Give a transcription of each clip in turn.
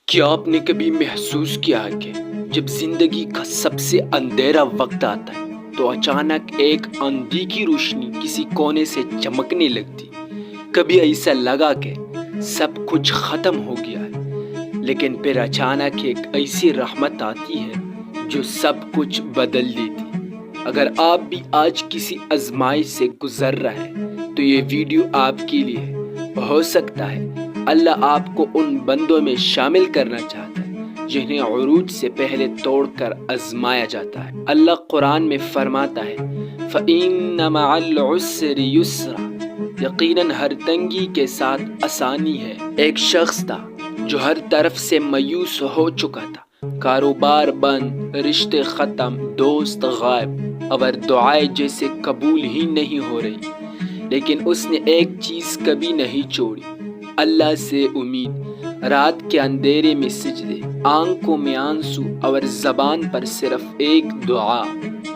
کیا آپ نے کبھی محسوس کیا ہے کہ جب زندگی کا سب سے اندھیرا وقت آتا ہے تو اچانک ایک اندھی کی روشنی کسی کونے سے چمکنے لگتی؟ کبھی ایسا لگا کہ سب کچھ ختم ہو گیا ہے، لیکن پھر اچانک ایک ایسی رحمت آتی ہے جو سب کچھ بدل دیتی۔ اگر آپ بھی آج کسی آزمائش سے گزر رہے ہیں تو یہ ویڈیو آپ کے لیے ہے۔ ہو سکتا ہے اللہ آپ کو ان بندوں میں شامل کرنا چاہتا ہے جنہیں عروج سے پہلے توڑ کر آزمایا جاتا ہے۔ اللہ قرآن میں فرماتا ہے فَإِنَّ مَعَ الْعُسْرِ يُسْرًا، یقیناً ہر تنگی کے ساتھ آسانی ہے۔ ایک شخص تھا جو ہر طرف سے مایوس ہو چکا تھا، کاروبار بند، رشتے ختم، دوست غائب اور دعائیں جیسے قبول ہی نہیں ہو رہی، لیکن اس نے ایک چیز کبھی نہیں چھوڑی، اللہ سے امید۔ رات کے اندھیرے میں سجدے، آنکھوں میں آنسو اور زبان پر صرف ایک دعا،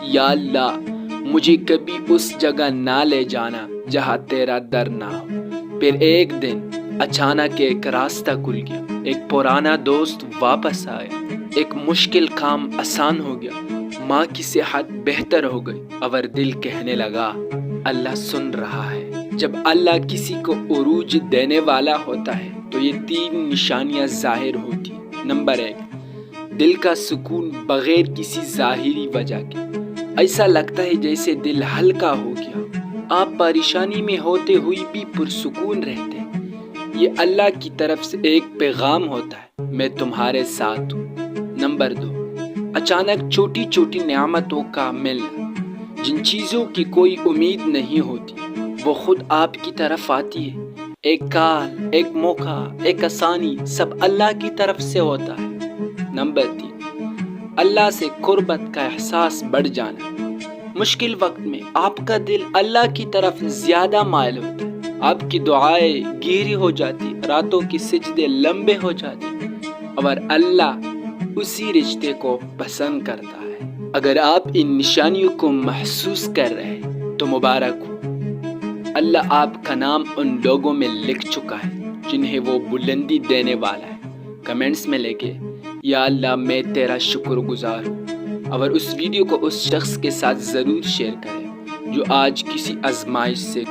یا اللہ مجھے کبھی اس جگہ نہ لے جانا جہاں تیرا در نہ ہو۔ پھر ایک دن اچانک ایک راستہ کھل گیا، ایک پرانا دوست واپس آیا، ایک مشکل کام آسان ہو گیا، ماں کی صحت بہتر ہو گئی اور دل کہنے لگا اللہ سن رہا ہے۔ جب اللہ کسی کو عروج دینے والا ہوتا ہے تو یہ 3 نشانیاں ظاہر ہوتی ہیں۔ نمبر 1، دل کا سکون بغیر کسی ظاہری وجہ کے۔ ایسا لگتا ہے جیسے دل ہلکا ہو گیا، آپ پریشانی میں ہوتے ہوئے بھی پرسکون رہتے ہیں۔ یہ اللہ کی طرف سے ایک پیغام ہوتا ہے، میں تمہارے ساتھ ہوں۔ نمبر 2، اچانک چھوٹی چھوٹی نعمتوں کا ملنا، جن چیزوں کی کوئی امید نہیں ہوتی وہ خود آپ کی طرف آتی ہے۔ ایک کال، ایک موقع، ایک آسانی، سب اللہ کی طرف سے ہوتا ہے۔ نمبر 3، اللہ سے قربت کا احساس بڑھ جانا، مشکل وقت میں آپ کا دل اللہ کی طرف زیادہ مائل ہوتا ہے، آپ کی دعائیں گہری ہو جاتی، راتوں کے سجدے لمبے ہو جاتے اور اللہ اسی رشتے کو پسند کرتا ہے۔ اگر آپ ان نشانیوں کو محسوس کر رہے ہیں تو مبارک ہو، اللہ آپ کا نام ان لوگوں میں لکھ چکا ہے جنہیں وہ بلندی دینے والا ہے۔ کمنٹس میں لکھیں یا اللہ میں تیرا شکر گزار ہوں، اور اس ویڈیو کو اس شخص کے ساتھ ضرور شیئر کریں جو آج کسی آزمائش سے